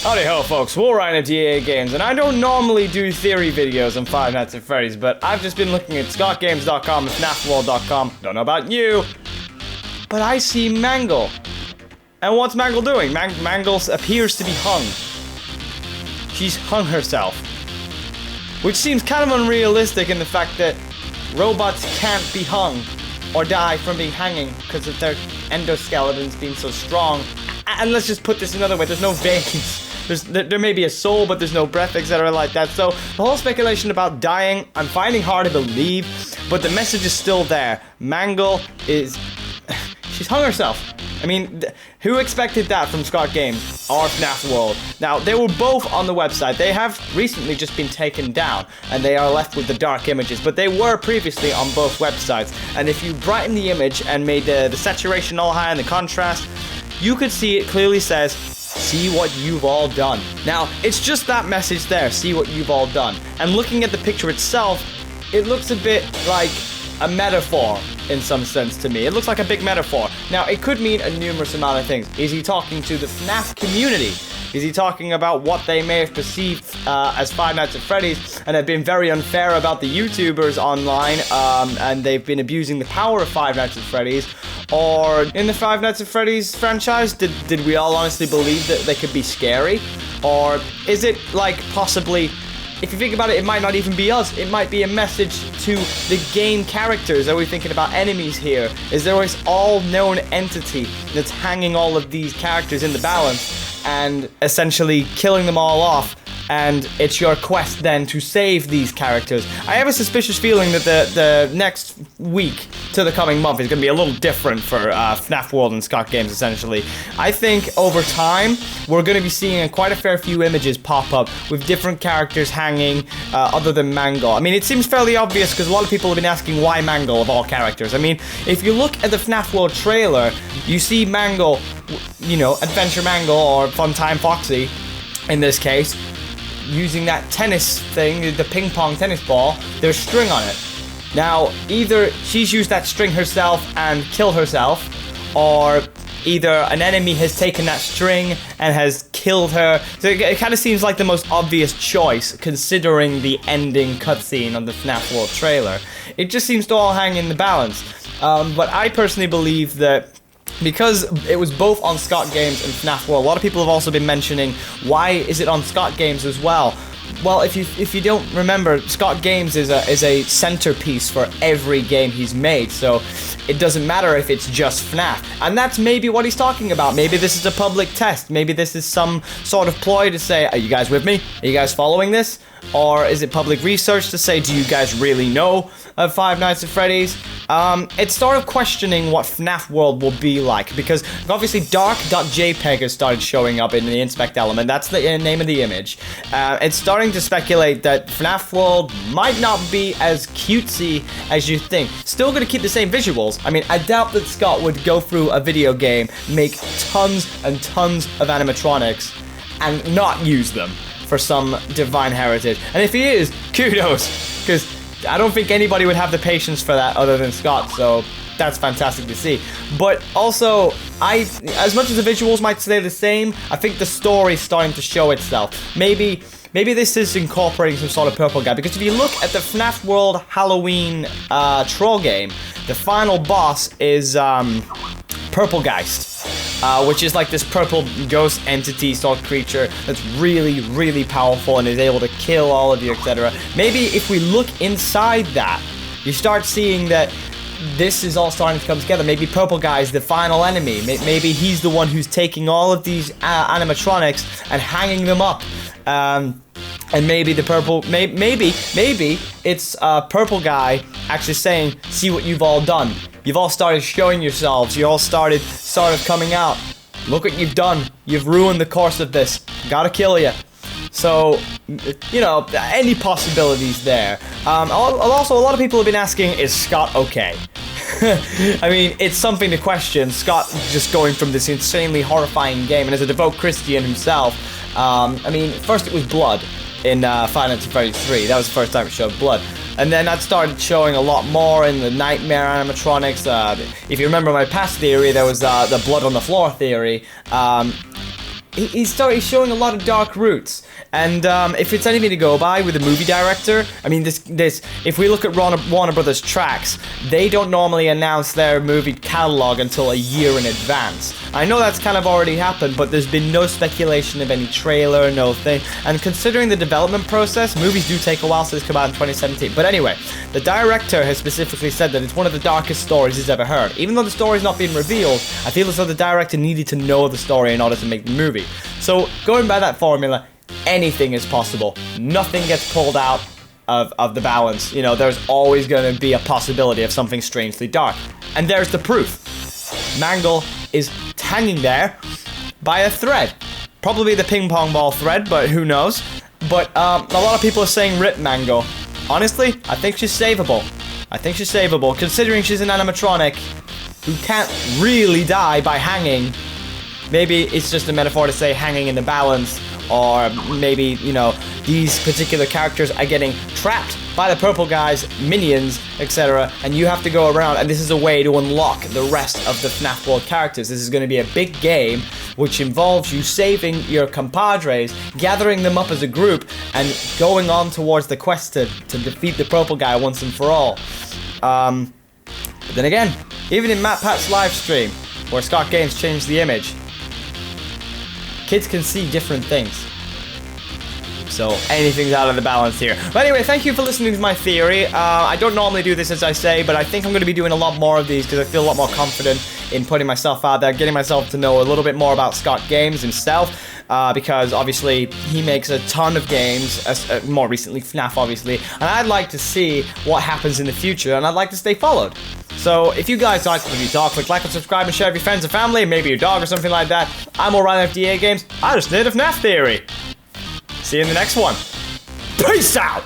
Howdy ho, folks. We're Ryan at DAGames, and I don't normally do theory videos on Five Nights at Freddy's, but I've just been looking at ScottGames.com and FNAFworld.com. Don't know about you, but I see Mangle. And what's Mangle doing? Mangle appears to be hung. She's hung herself. Which seems kind of unrealistic in the fact that robots can't be hung or die from being hanging because of their endoskeletons being so strong. And let's just put this another way, there's no veins. There may be a soul, but there's no breath, etc. like that. So the whole speculation about dying, I'm finding hard to believe, but the message is still there. Mangle is... she's hung herself. I mean, who expected that from Scott Games or FNAF World? Now, they were both on the website. They have recently just been taken down, and they are left with the dark images, but they were previously on both websites. And if you brighten the image and made the saturation all high and the contrast, you could see it clearly says, see what you've all done. Now, it's just that message there, see what you've all done. And looking at the picture itself, it looks a bit like a metaphor in some sense to me. It looks like a big metaphor. Now, it could mean a numerous amount of things. Is he talking to the FNAF community? Is he talking about what they may have perceived as Five Nights at Freddy's and have been very unfair about the YouTubers online and they've been abusing the power of Five Nights at Freddy's? Or in the Five Nights at Freddy's franchise, did we all honestly believe that they could be scary? Or is it like possibly, if you think about it, it might not even be us. It might be a message to the game characters. Are we thinking about enemies here? Is there this all-known entity that's hanging all of these characters in the balance and essentially killing them all off? And it's your quest then to save these characters. I have a suspicious feeling that the next week to the coming month is going to be a little different for FNAF World and Scott Games, essentially. I think over time, we're going to be seeing quite a fair few images pop up with different characters hanging other than Mangle. I mean, it seems fairly obvious because a lot of people have been asking why Mangle of all characters. I mean, if you look at the FNAF World trailer, you see Mangle, you know, Adventure Mangle or Funtime Foxy in this case, using that tennis thing, the ping pong tennis ball, there's string on it. Now, either she's used that string herself and killed herself, or either an enemy has taken that string and has killed her. So it kind of seems like the most obvious choice, considering the ending cutscene on the FNAF World trailer. It just seems to all hang in the balance. But I personally believe that because it was both on Scott Games and FNAF World, a lot of people have also been mentioning, why is it on Scott Games as well? Well, if you don't remember, Scott Games is a centerpiece for every game he's made, so it doesn't matter if it's just FNAF. And that's maybe what he's talking about. Maybe this is a public test. Maybe this is some sort of ploy to say, are you guys with me? Are you guys following this? Or is it public research to say, do you guys really know of Five Nights at Freddy's? It's sort of questioning what FNAF World will be like, because obviously dark.jpg has started showing up in the inspect element. That's the name of the image. It's starting to speculate that FNAF World might not be as cutesy as you think. Still going to keep the same visuals. I mean, I doubt that Scott would go through a video game, make tons and tons of animatronics, and not use them for some divine heritage. And if he is, kudos, because I don't think anybody would have the patience for that other than Scott, so that's fantastic to see. But also, as much as the visuals might stay the same, I think the story's starting to show itself. Maybe this is incorporating some sort of purple guy, because if you look at the FNAF World Halloween troll game, the final boss is Purplegeist. Which is like this purple ghost entity sort of creature that's really, really powerful and is able to kill all of you, etc. Maybe if we look inside that, you start seeing that this is all starting to come together. Maybe Purple Guy is the final enemy. Maybe he's the one who's taking all of these animatronics and hanging them up. And maybe the purple, maybe it's Purple Guy actually saying, see what you've all done. You've all started showing yourselves. You all started sort of coming out. Look what you've done. You've ruined the course of this. Gotta kill you. So, you know, any possibilities there. Also, a lot of people have been asking, is Scott okay? I mean, it's something to question. Scott just going from this insanely horrifying game, and as a devout Christian himself, I mean, first it was blood in Five Nights at Freddy's 3. That was the first time it showed blood. And then that started showing a lot more in the nightmare animatronics. If you remember my past theory, there was the blood on the floor theory. he's showing a lot of dark roots, and if it's anything to go by with a movie director, I mean, if we look at Warner Brothers tracks, they don't normally announce their movie catalog until a year in advance. I know that's kind of already happened, but there's been no speculation of any trailer, no thing, and considering the development process, movies do take a while, so this came out in 2017. But anyway, the director has specifically said that it's one of the darkest stories he's ever heard. Even though the story's not being revealed, I feel as though the director needed to know the story in order to make the movie. So, going by that formula, anything is possible. Nothing gets pulled out of the balance. You know, there's always going to be a possibility of something strangely dark. And there's the proof. Mangle is hanging there by a thread. Probably the ping pong ball thread, but who knows. But a lot of people are saying rip Mangle. Honestly, I think she's savable. Considering she's an animatronic who can't really die by hanging. Maybe it's just a metaphor to say hanging in the balance, or maybe, you know, these particular characters are getting trapped by the purple guy's minions, etc., and you have to go around, and this is a way to unlock the rest of the FNAF World characters. This is going to be a big game, which involves you saving your compadres, gathering them up as a group, and going on towards the quest to defeat the purple guy once and for all. But then again, even in MatPat's live stream, where Scott Games changed the image, kids can see different things. So anything's out of the balance here. But anyway, thank you for listening to my theory. I don't normally do this, as I say, but I think I'm going to be doing a lot more of these because I feel a lot more confident in putting myself out there, getting myself to know a little bit more about Scott Games himself. Because obviously he makes a ton of games, more recently FNAF obviously, and I'd like to see what happens in the future, and I'd like to stay followed. So if you guys like what we talk, click like and subscribe and share with your friends and family, maybe your dog or something like that. I'm O'Reilly of DAGames. I just did a FNAF theory. See you in the next one. Peace out!